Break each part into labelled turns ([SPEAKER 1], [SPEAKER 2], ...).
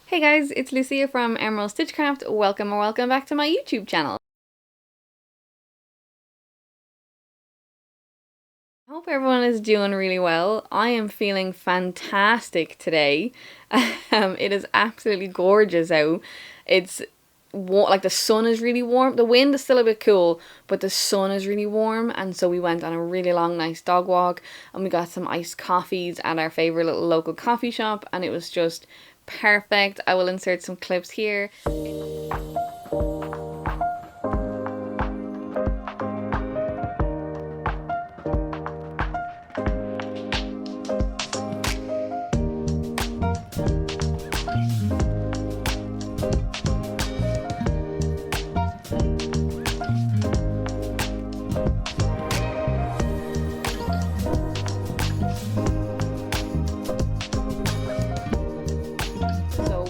[SPEAKER 1] Hey guys, it's Lucia from Emeraldstitchcraft. Welcome or welcome back to my YouTube channel. I hope everyone is doing really well. I am feeling fantastic today. It is absolutely gorgeous out. It's like the sun is really warm. The wind is still a bit cool, but the sun is really warm, and so we went on a really long, nice dog walk, and we got some iced coffees at our favorite little local coffee shop, and it was just perfect. I will insert some clips here.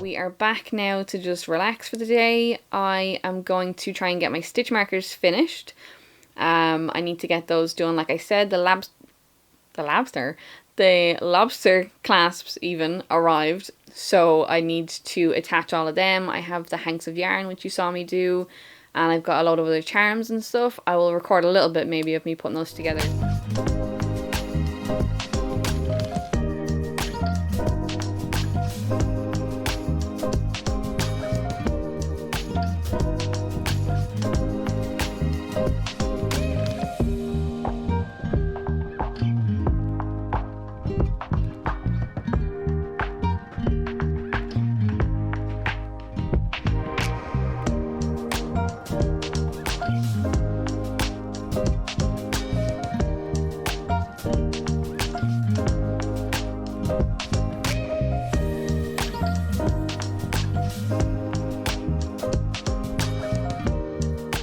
[SPEAKER 1] We are back now to just relax for the day. I am going to try and get my stitch markers finished. I need to get those done. Like I said, the lobster clasps even arrived, so I need to attach all of them. I have the hanks of yarn, which you saw me do, and I've got a lot of other charms and stuff. I will record a little bit maybe of me putting those together.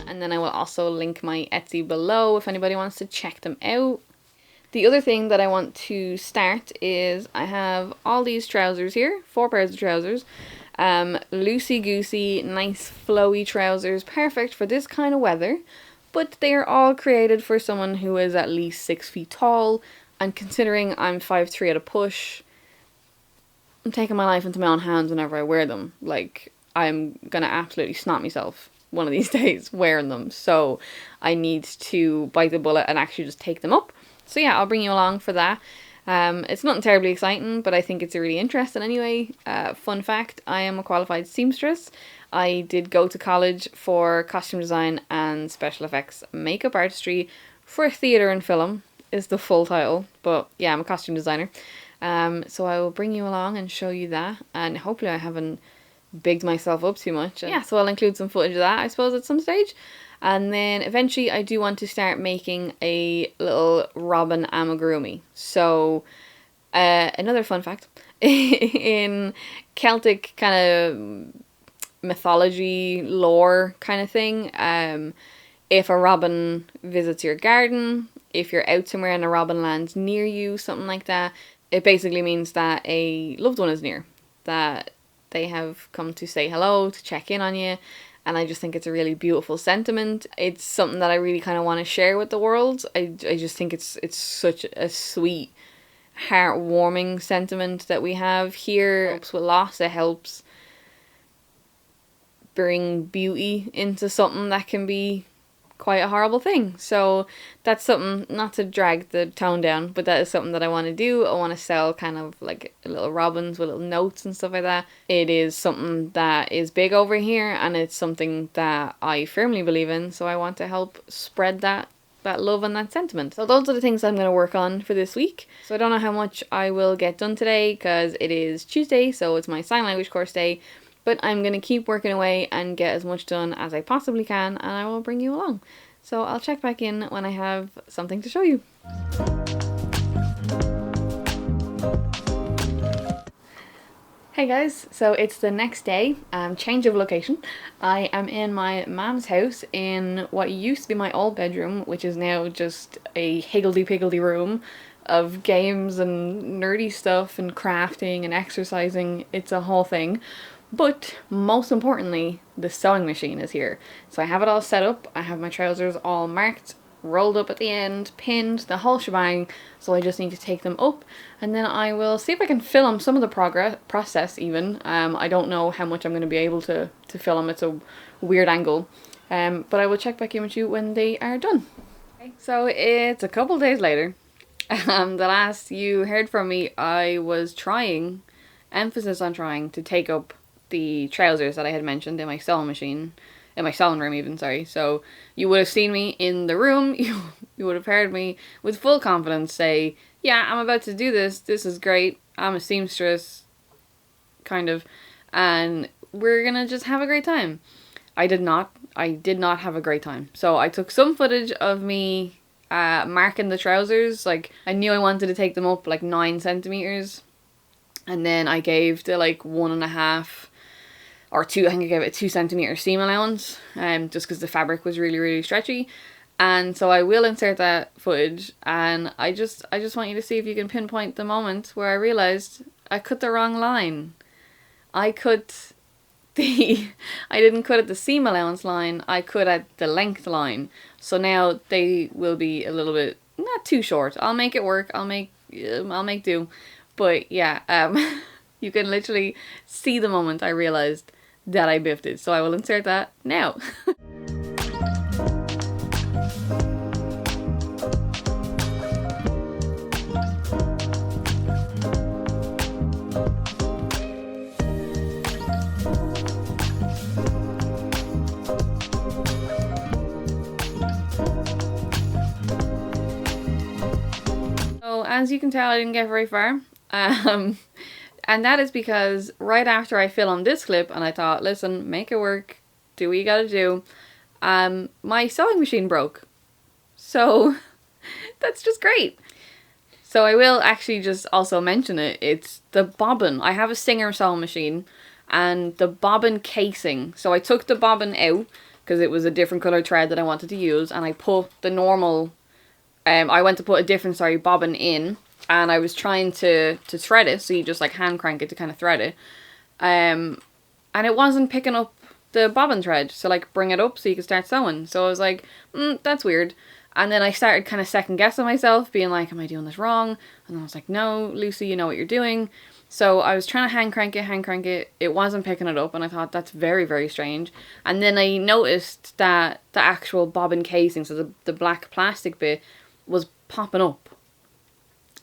[SPEAKER 1] And then I will also link my Etsy below if anybody wants to check them out. The other thing that I want to start is I have all these trousers here, 4 pairs of trousers. Loosey-goosey, nice flowy trousers, perfect for this kind of weather. But they are all created for someone who is at least 6 feet tall. And considering I'm 5'3" at a push, I'm taking my life into my own hands whenever I wear them. Like, I'm gonna absolutely snot myself one of these days wearing them, so I need to bite the bullet and actually just take them up. So yeah, I'll bring you along for that. It's not terribly exciting, but I think it's really interesting anyway. Fun fact, I am a qualified seamstress. I did go to college for costume design and special effects makeup artistry for theatre and film is the full title, but yeah, I'm a costume designer. So I will bring you along and show you that, and hopefully I haven't bigged myself up too much. Yeah, so I'll include some footage of that, I suppose, at some stage. And then eventually I do want to start making a little robin amigurumi. So another fun fact, in Celtic kind of mythology lore kind of thing, if a robin visits your garden, if you're out somewhere and a robin lands near you, something like that, it basically means that a loved one is near, that they have come to say hello, to check in on you, and I just think it's a really beautiful sentiment. It's something that I really kind of want to share with the world. I just think it's such a sweet, heartwarming sentiment that we have here. It helps with loss, it helps bring beauty into something that can be quite a horrible thing. So that's something, not to drag the tone down, but that is something that I want to do. I want to sell kind of like little robins with little notes and stuff like that. It is something that is big over here, and it's something that I firmly believe in, so I want to help spread that love and that sentiment. So those are the things I'm going to work on for this week. So I don't know how much I will get done today because it is Tuesday, so it's my sign language course day. But I'm going to keep working away and get as much done as I possibly can, and I will bring you along. So I'll check back in when I have something to show you. Hey guys, so it's the next day, change of location. I am in my mom's house in what used to be my old bedroom, which is now just a higgledy-piggledy room of games and nerdy stuff and crafting and exercising. It's a whole thing. But most importantly, the sewing machine is here. So I have it all set up. I have my trousers all marked rolled up at the end, pinned, the whole shebang. So I just need to take them up, and then I will see if I can film some of the process even. I don't know how much I'm going to be able to film. It's a weird angle. But I will check back in with you when they are done. Okay, so it's a couple days later. The last you heard from me, I was trying, emphasis on trying, to take up the trousers that I had mentioned in my sewing machine. In my sewing room even, sorry. So you would have seen me in the room, you would have heard me with full confidence say, yeah, I'm about to do this is great, I'm a seamstress, kind of, and we're gonna just have a great time. I did not have a great time. So I took some footage of me marking the trousers. Like, I knew I wanted to take them up like 9 centimeters, and then I gave the like 1.5 or 2, I think I gave it a 2 centimeter seam allowance, just because the fabric was really, really stretchy. And so I will insert that footage, and I just want you to see if you can pinpoint the moment where I realized I cut the wrong line. I didn't cut at the seam allowance line, I cut at the length line. So now they will be a little bit, not too short. I'll make it work, I'll make do. But yeah, you can literally see the moment I realized that I biffed it. So I will insert that now. So as you can tell, I didn't get very far. And that is because right after I filmed this clip and I thought, listen, make it work, do what you gotta do, my sewing machine broke. So that's just great. So I will actually just also mention it. It's the bobbin. I have a Singer sewing machine, and the bobbin casing. So I took the bobbin out because it was a different colour thread that I wanted to use, and I put the normal, I went to put a different, bobbin in, and I was trying to thread it, so you just like hand crank it to kind of thread it. And it wasn't picking up the bobbin thread, so like bring it up so you can start sewing. So I was like, that's weird. And then I started kind of second guessing myself, being like, am I doing this wrong? And I was like, no, Lucy, you know what you're doing. So I was trying to hand crank it, it wasn't picking it up, and I thought that's very, very strange. And then I noticed that the actual bobbin casing, so the black plastic bit, was popping up.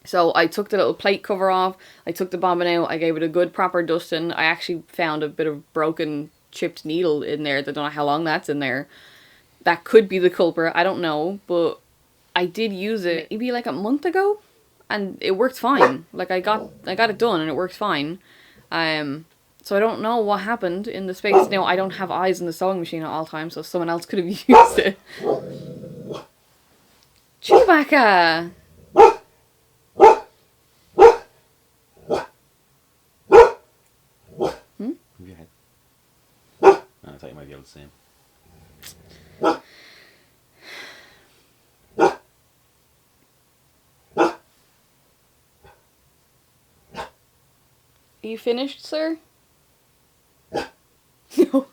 [SPEAKER 1] So I took the little plate cover off, I took the bobbin out, I gave it a good proper dusting. I actually found a bit of broken chipped needle in there. I don't know how long that's in there. That could be the culprit, I don't know, but I did use it maybe like a month ago, and it worked fine. Like I got it done and it worked fine. So I don't know what happened in the space. Now I don't have eyes in the sewing machine at all times, so someone else could have used it. Chewbacca!
[SPEAKER 2] Move your head. Oh, I thought you might be able to see him.
[SPEAKER 1] Are you finished, sir? No.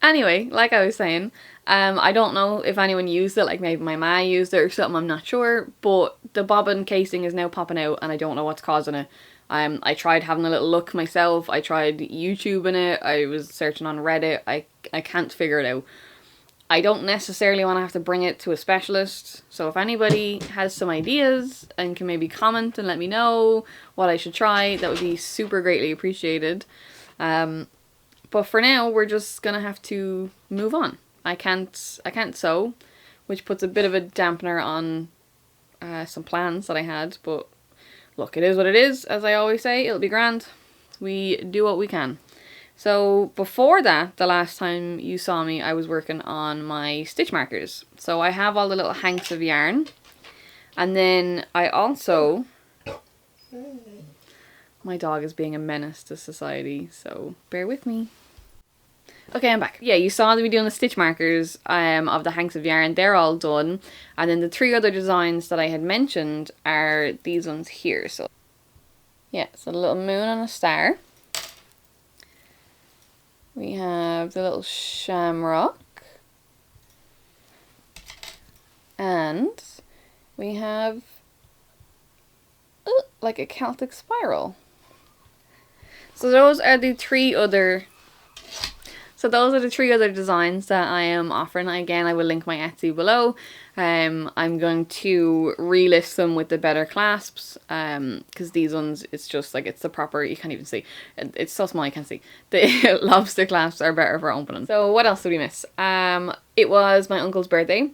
[SPEAKER 1] Anyway, like I was saying, I don't know if anyone used it, like maybe my ma used it or something, I'm not sure, but the bobbin casing is now popping out and I don't know what's causing it. I tried having a little look myself, I tried YouTubing it, I was searching on Reddit, I can't figure it out. I don't necessarily want to have to bring it to a specialist, so if anybody has some ideas and can maybe comment and let me know what I should try, that would be super greatly appreciated. But for now, we're just gonna have to move on. I can't sew, which puts a bit of a dampener on some plans that I had, but look, it is what it is, as I always say, it'll be grand. We do what we can. So before that, the last time you saw me, I was working on my stitch markers. So I have all the little hanks of yarn. And then I also... My dog is being a menace to society, so bear with me. Okay, I'm back. Yeah, you saw me doing the stitch markers of the hanks of yarn. They're all done. And then the 3 other designs that I had mentioned are these ones here. So yeah, so a little moon and a star. We have the little shamrock. And we have like a Celtic spiral. So those are the three other designs that I am offering. Again, I will link my Etsy below. I'm going to relist them with the better clasps, because these ones, it's just like, it's the proper, you can't even see. It's so small you can't see. The lobster clasps are better for opening. So what else did we miss? It was my uncle's birthday,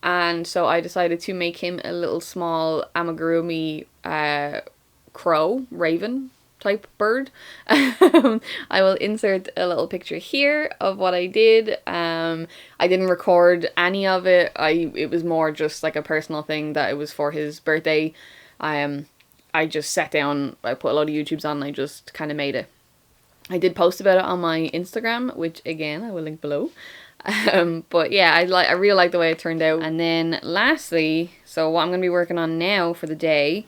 [SPEAKER 1] and so I decided to make him a little small Amigurumi raven type bird. I will insert a little picture here of what I did. I didn't record any of it. It was more just like a personal thing that it was for his birthday. I just sat down, I put a lot of YouTubes on, and I just kind of made it. I did post about it on my Instagram, which again I will link below. But yeah, I really like the way it turned out. And then lastly, so what I'm going to be working on now for the day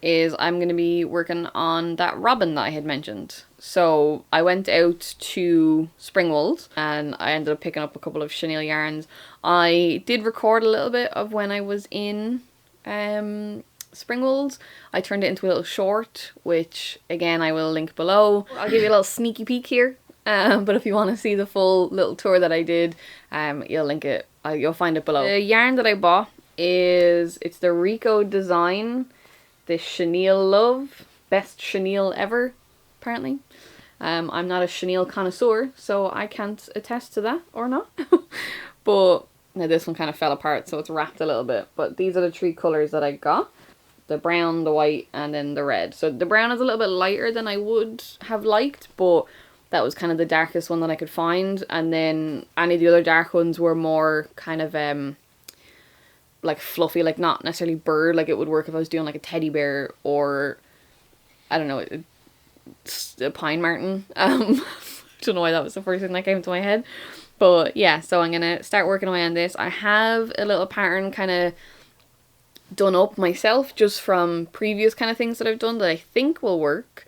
[SPEAKER 1] is I'm going to be working on that robin that I had mentioned. So I went out to Springwools and I ended up picking up a couple of chenille yarns. I did record a little bit of when I was in Springwools. I turned it into a little short, which again I will link below. I'll give you a little sneaky peek here. But if you want to see the full little tour that I did, you'll find it below. The yarn that I bought it's the Rico Design, the chenille Love, best chenille ever, apparently. I'm not a chenille connoisseur, so I can't attest to that or not. But now this one kind of fell apart, so it's wrapped a little bit. But these are the three colours that I got. The brown, the white, and then the red. So the brown is a little bit lighter than I would have liked, but that was kind of the darkest one that I could find. And then any of the other dark ones were more kind of like fluffy, like not necessarily bird, like it would work if I was doing like a teddy bear or I don't know, a pine marten. Don't know why that was the first thing that came to my head, but yeah, so I'm gonna start working away on this. I have a little pattern kind of done up myself just from previous kind of things that I've done that I think will work,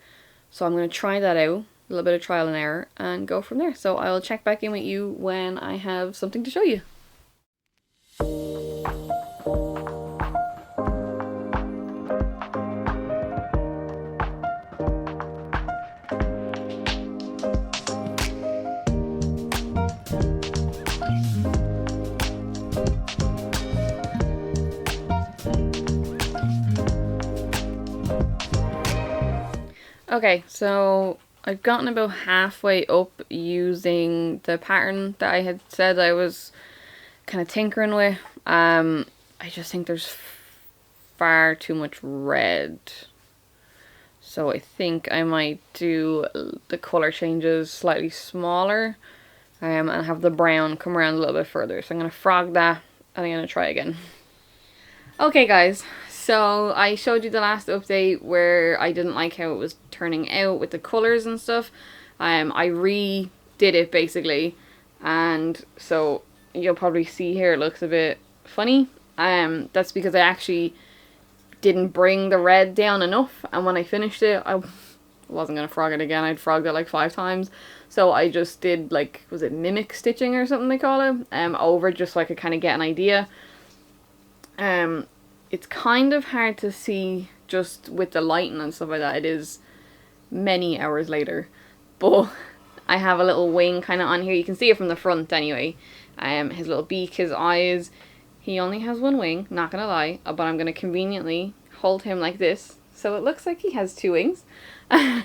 [SPEAKER 1] so I'm gonna try that out, a little bit of trial and error, and go from there. So I'll check back in with you when I have something to show you. Okay, so I've gotten about halfway up using the pattern that I had said I was kind of tinkering with. I just think there's far too much red. So I think I might do the colour changes slightly smaller and have the brown come around a little bit further. So I'm going to frog that and I'm going to try again. Okay guys, so I showed you the last update where I didn't like how it was turning out with the colours and stuff. I redid it basically, and so you'll probably see here it looks a bit funny. That's because I actually didn't bring the red down enough, and when I finished it I wasn't going to frog it again. I'd frogged it like 5 times, so I just did like, was it mimic stitching or something they call it, over just so I could kind of get an idea. It's kind of hard to see just with the lighting and stuff like that. It is many hours later, but I have a little wing kind of on here. You can see it from the front anyway. His little beak, his eyes. He only has one wing, not gonna lie, but I'm gonna conveniently hold him like this so it looks like he has 2 wings. I've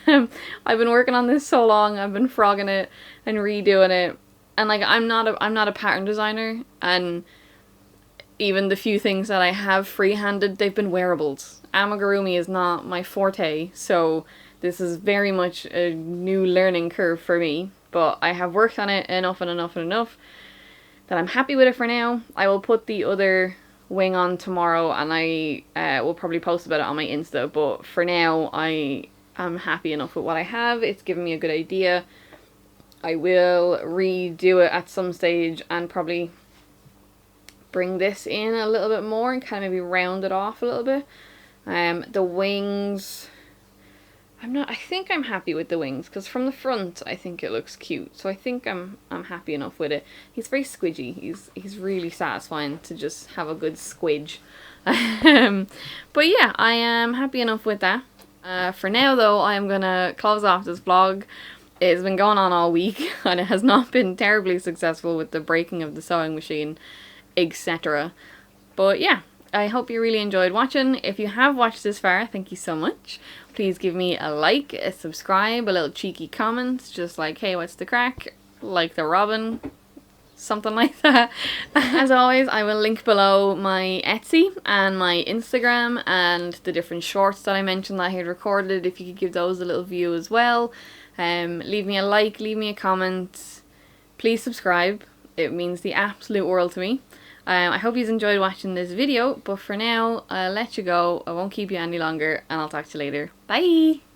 [SPEAKER 1] been working on this so long. I've been frogging it and redoing it, and like I'm not a pattern designer, and even the few things that I have free-handed, they've been wearables. Amigurumi is not my forte, so this is very much a new learning curve for me, but I have worked on it enough and enough and enough that I'm happy with it for now. I will put the other wing on tomorrow, and I will probably post about it on my Insta, but for now I am happy enough with what I have. It's given me a good idea. I will redo it at some stage and probably bring this in a little bit more and kind of maybe round it off a little bit. The wings, I think I'm happy with the wings, because from the front I think it looks cute. So I think I'm happy enough with it. He's very squidgy. He's really satisfying to just have a good squidge. But yeah, I am happy enough with that. For now though, I am gonna close off this vlog. It's been going on all week and it has not been terribly successful with the breaking of the sewing machine, etc. But yeah, I hope you really enjoyed watching. If you have watched this far, thank you so much. Please give me a like, a subscribe, a little cheeky comment, just like, hey, what's the crack? Like the robin, something like that. As always, I will link below my Etsy and my Instagram and the different shorts that I mentioned that I had recorded, if you could give those a little view as well. Leave me a like, leave me a comment, please subscribe. It means the absolute world to me. I hope you enjoyed watching this video, but for now, I'll let you go. I won't keep you any longer, and I'll talk to you later. Bye!